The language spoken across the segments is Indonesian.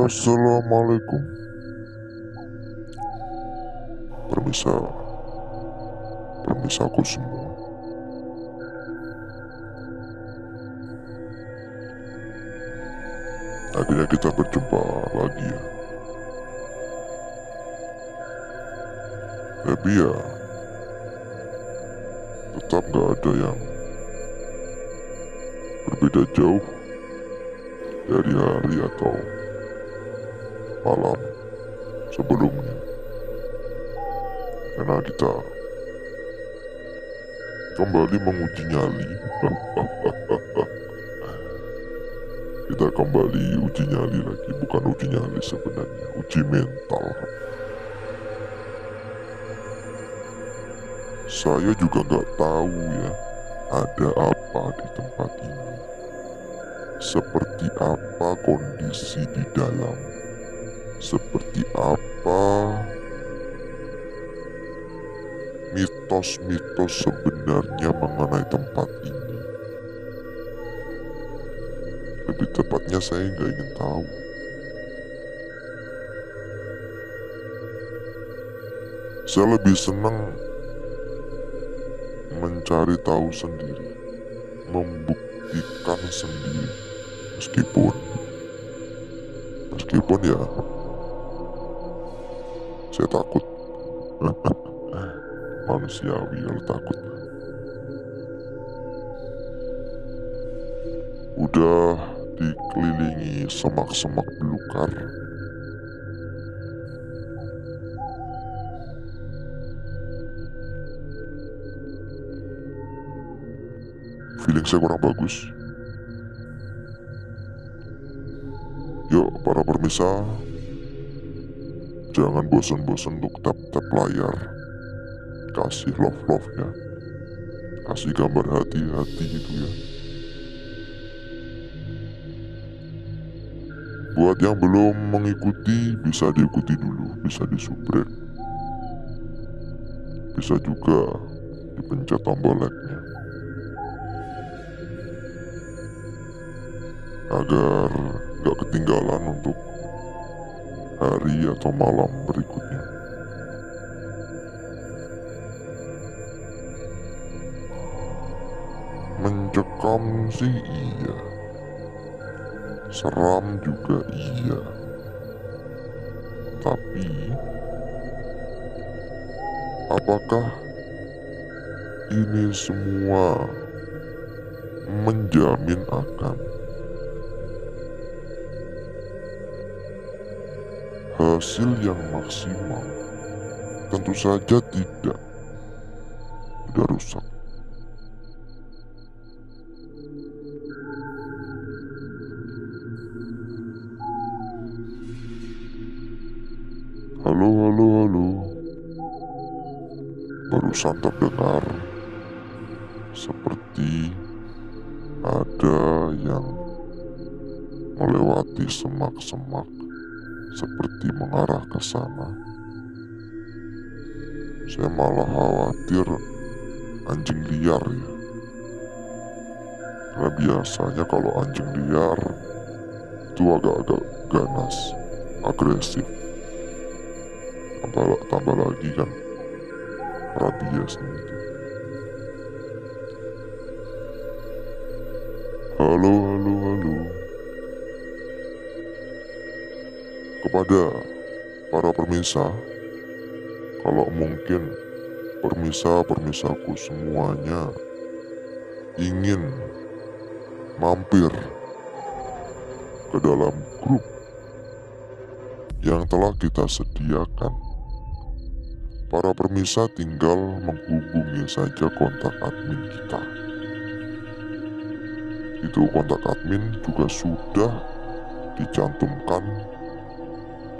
Assalamualaikum. Permisa, permisaku semua. Akhirnya kita berjumpa lagi ya. Tapi ya, tetap gak ada yang berbeda jauh dari hari atau malam sebelumnya. Karena kita kembali menguji nyali. Kita kembali uji nyali lagi, bukan uji nyali sebenarnya, uji mental. Saya juga gak tahu ya, ada apa di tempat ini. Seperti apa kondisi di dalam. Seperti apa mitos-mitos sebenarnya mengenai tempat ini. Lebih tepatnya saya nggak ingin tahu. Saya lebih senang mencari tahu sendiri, membuktikan sendiri. Meskipun ya saya takut. Manusiawi kalau takut. Udah dikelilingi semak-semak belukar. Feeling saya kurang bagus. Yuk para permisa, jangan bosan-bosan untuk tap-tap layar. Kasih love-love ya. Kasih gambar hati-hati gitu ya. Buat yang belum mengikuti, bisa diikuti dulu, bisa disubrek. Bisa juga dipencet tombol like-nya. Agar gak ketinggalan untuk hari atau malam berikutnya. Mencekam sih iya. Seram juga iya. Tapi apakah ini semua menjamin akan hasil yang maksimal? Tentu saja tidak. Udah rusak. Halo, halo, halo. Barusan terdengar seperti ada yang melewati semak-semak, seperti mengarah ke sana. Saya malah khawatir anjing liar ya. Karena biasanya kalau anjing liar itu agak-agak ganas, agresif. Tambah lagi kan rabiesnya itu. Halo, halo, halo. Kepada para permisa, kalau mungkin permisa-permisaku semuanya ingin mampir ke dalam grup yang telah kita sediakan, para permisa tinggal menghubungi saja kontak admin kita. Itu kontak admin juga sudah dicantumkan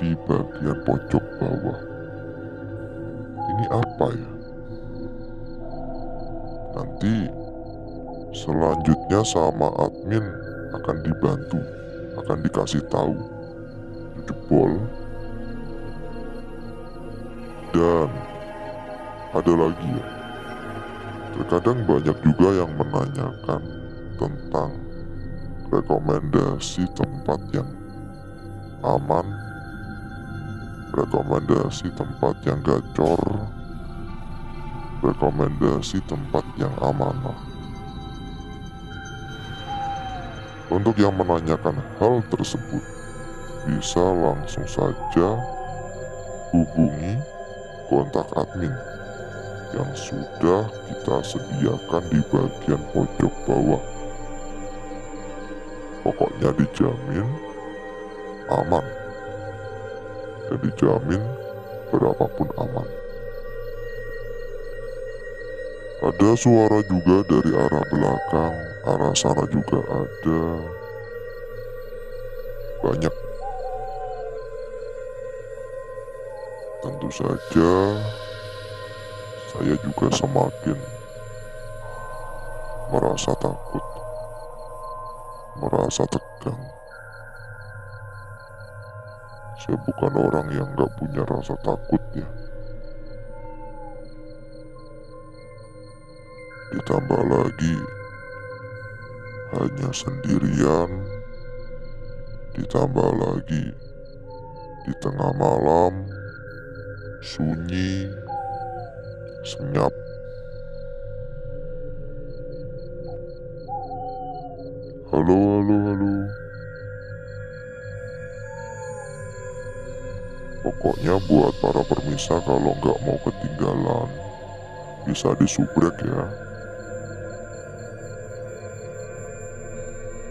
di bagian pojok bawah. Ini apa ya? Nanti selanjutnya sama admin akan dibantu, akan dikasih tahu. Jebol. Dan ada lagi ya, terkadang banyak juga yang menanyakan tentang rekomendasi tempat yang aman, rekomendasi tempat yang gacor, rekomendasi tempat yang amanah. Untuk yang menanyakan hal tersebut, bisa langsung saja hubungi kontak admin yang sudah kita sediakan di bagian pojok bawah. Pokoknya dijamin aman dan dijamin berapapun aman. Ada suara juga dari arah belakang, arah sana juga ada. Banyak. Tentu saja saya juga semakin merasa takut, merasa tegang. Saya bukan orang yang gak punya rasa takut ya. Ditambah lagi hanya sendirian, ditambah lagi di tengah malam, sunyi, senyap. Halo, halo, halo. Pokoknya buat para permisa kalau nggak mau ketinggalan, bisa disubrek ya.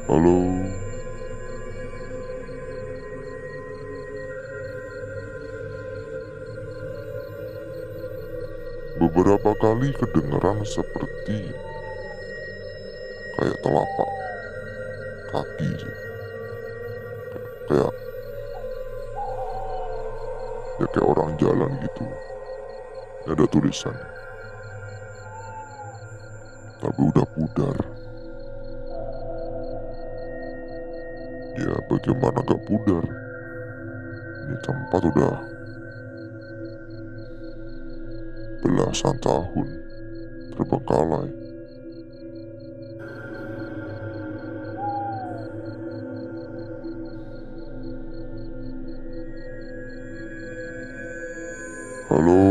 Halo. Beberapa kali kedengeran seperti kayak telapak kaki sih. Kayak ya kayak orang jalan gitu. Ada tulisan. Tapi udah pudar. Ya bagaimana gak pudar? Ini tempat udah belasan tahun terbengkalai. Halo.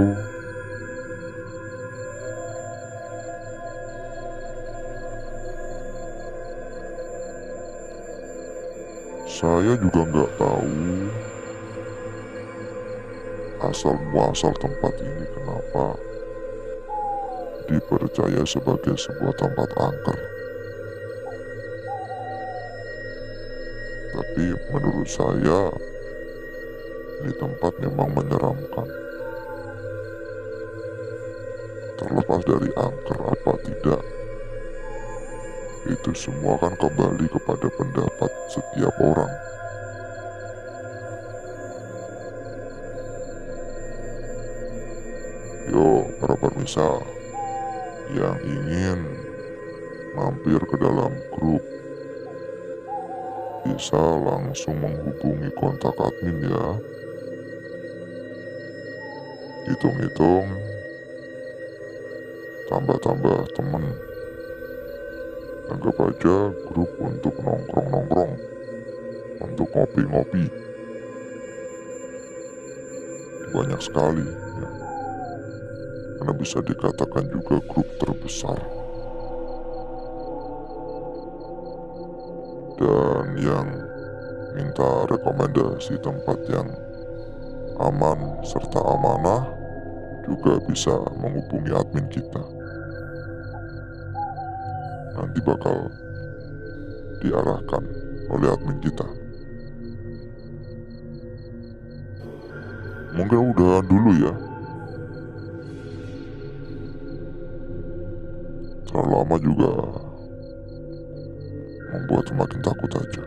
Saya juga nggak tahu asal muasal tempat ini kenapa dipercaya sebagai sebuah tempat angker. Tapi menurut saya ini tempat memang menyeramkan. Terlepas dari angker apa tidak, itu semua kan kembali kepada pendapat setiap orang. Yo, para permisa yang ingin mampir ke dalam grup, bisa langsung menghubungi kontak admin ya. Hitung-hitung tambah-tambah temen. Anggap aja grup untuk nongkrong-nongkrong, untuk ngopi-ngopi. Banyak sekali ya. Karena bisa dikatakan juga grup terbesar. Dan yang minta rekomendasi tempat yang aman serta amanah juga bisa menghubungi admin kita. Nanti bakal diarahkan oleh admin kita. Mungkin udahan dulu ya. Terlalu lama juga membuat semakin takut aja.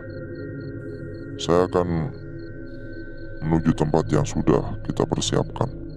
Saya akan menuju tempat yang sudah kita persiapkan.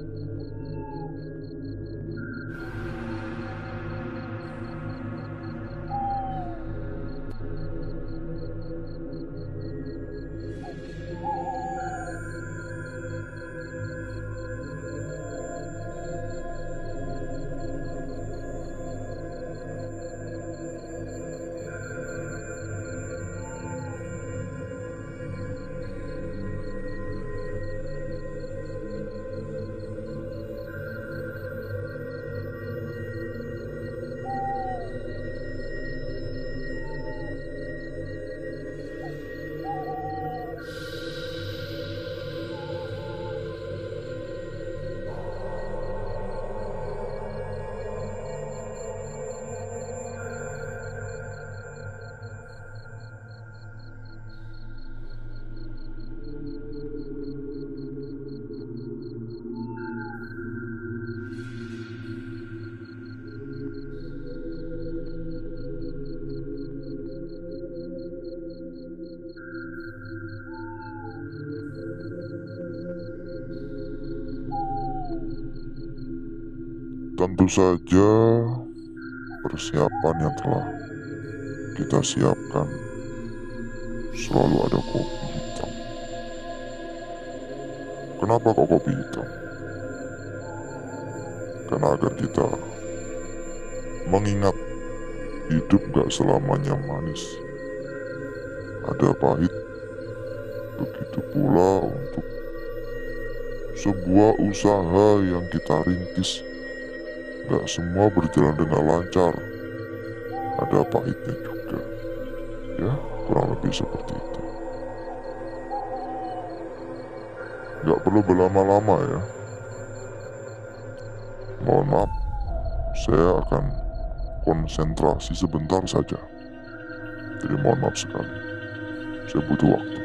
Tentu saja persiapan yang telah kita siapkan selalu ada kopi hitam. Kenapa kok kopi hitam? Karena agar kita mengingat hidup gak selamanya manis. Ada pahit, begitu pula untuk sebuah usaha yang kita rintis. Gak semua berjalan dengan lancar. Ada pahitnya juga. Ya, kurang lebih seperti itu. Gak perlu berlama-lama ya. Mohon maaf, saya akan konsentrasi sebentar saja. Jadi mohon maaf sekali. Saya butuh waktu.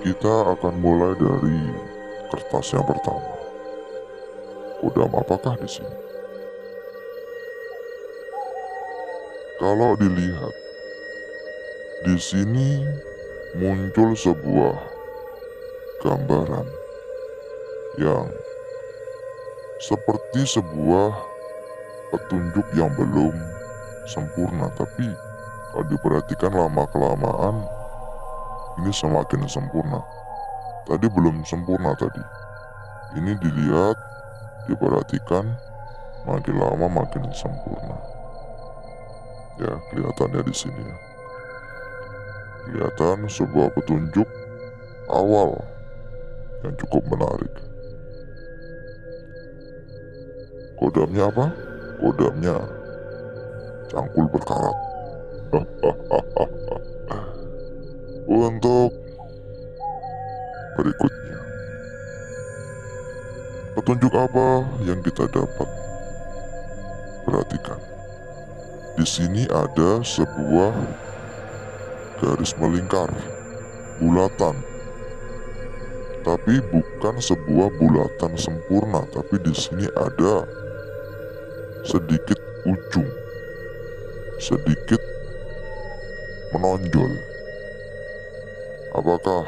Kita akan mulai dari kertas yang pertama. Kodam apakah di sini? Kalau dilihat, di sini muncul sebuah gambaran yang seperti sebuah petunjuk yang belum sempurna, tapi kalau diperhatikan lama-kelamaan ini semakin sempurna. Tadi belum sempurna tadi. Ini dilihat, diperhatikan, makin lama makin sempurna. Ya, kelihatannya di sini ya. Kelihatan sebuah petunjuk awal yang cukup menarik. Kodamnya apa? Kodamnya cangkul berkarat. Untuk berikutnya, petunjuk apa yang kita dapat? Perhatikan. Di sini ada sebuah garis melingkar, bulatan. Tapi bukan sebuah bulatan sempurna, tapi di sini ada sedikit ujung, sedikit menonjol. Apakah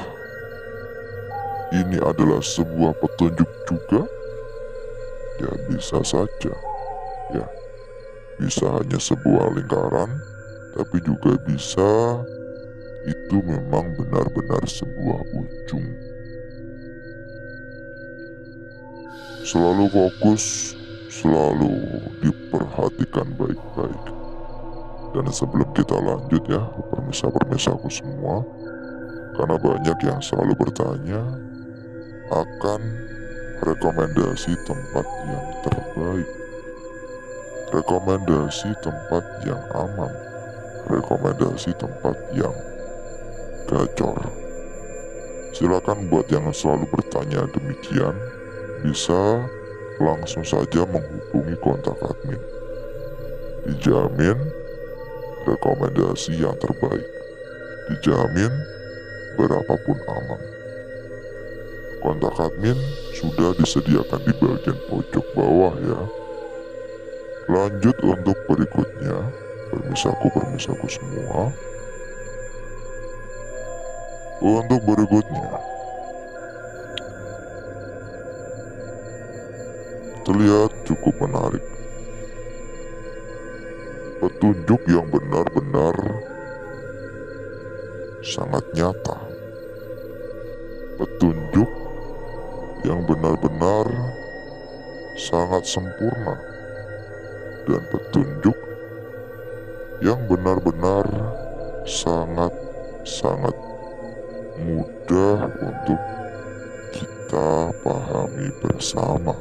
ini adalah sebuah petunjuk juga? Ya bisa saja. Ya, bisa hanya sebuah lingkaran, tapi juga bisa itu memang benar-benar sebuah ujung. Selalu fokus, selalu diperhatikan baik-baik. Dan sebelum kita lanjut ya, permisa-permisaku semua, karena banyak yang selalu bertanya akan rekomendasi tempat yang terbaik, rekomendasi tempat yang aman, rekomendasi tempat yang gacor. Silakan buat yang selalu bertanya demikian, bisa langsung saja menghubungi kontak admin. Dijamin rekomendasi yang terbaik, dijamin berapapun aman. Kontak admin sudah disediakan di bagian pojok bawah ya. Lanjut untuk berikutnya, permisaku semua. Untuk berikutnya, terlihat cukup menarik. Petunjuk yang benar-benar sangat nyata. Petunjuk yang benar-benar sangat sempurna dan petunjuk yang benar-benar sangat-sangat mudah untuk kita pahami bersama.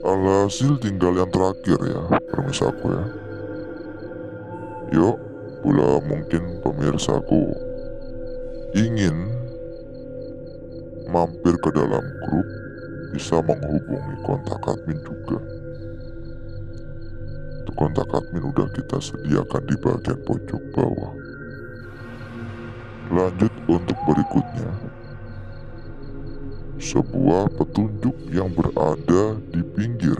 Alhasil tinggal yang terakhir ya, pemirsaku ya. Yuk, bila mungkin pemirsaku ingin mampir ke dalam grup, bisa menghubungi kontak admin juga. Untuk kontak admin udah kita sediakan di bagian pojok bawah. Lanjut untuk berikutnya. Sebuah petunjuk yang berada di pinggir.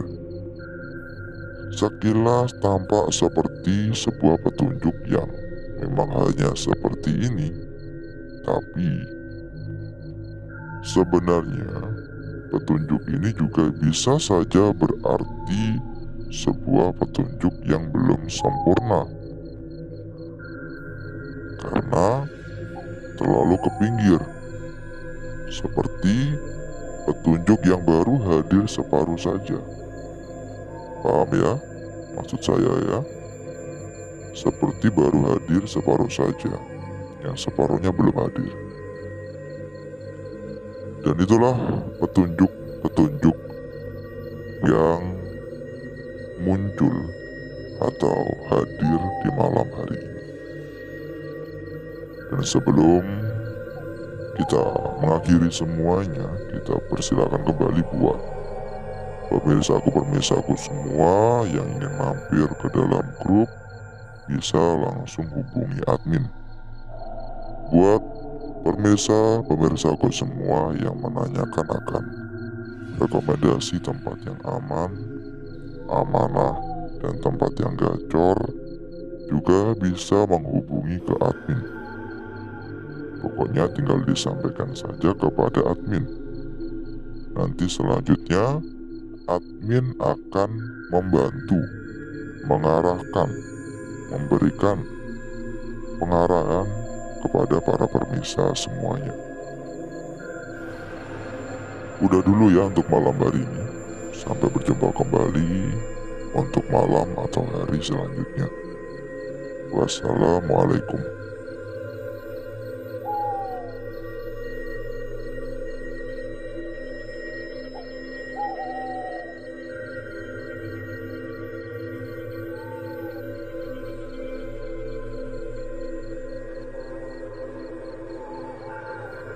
Sekilas tampak seperti sebuah petunjuk yang memang hanya seperti ini, tapi sebenarnya petunjuk ini juga bisa saja berarti sebuah petunjuk yang belum sempurna karena terlalu ke pinggir, seperti petunjuk yang baru hadir separuh saja. Paham ya? Maksud saya ya, seperti baru hadir separuh saja, yang separuhnya belum hadir. Dan itulah petunjuk-petunjuk yang muncul atau hadir di malam hari ini. Dan sebelum kita mengakhiri semuanya, kita persilakan kembali buat pemirsaku semua yang ingin mampir ke dalam grup, bisa langsung hubungi admin. Buat pemirsaku semua yang menanyakan akan rekomendasi tempat yang aman, amanah, dan tempat yang gacor, juga bisa menghubungi ke admin. Pokoknya tinggal disampaikan saja kepada admin. Nanti selanjutnya admin akan membantu, mengarahkan, memberikan pengarahan kepada para permisa semuanya. Udah dulu ya untuk malam hari ini. Sampai berjumpa kembali untuk malam atau hari selanjutnya. Wassalamualaikum.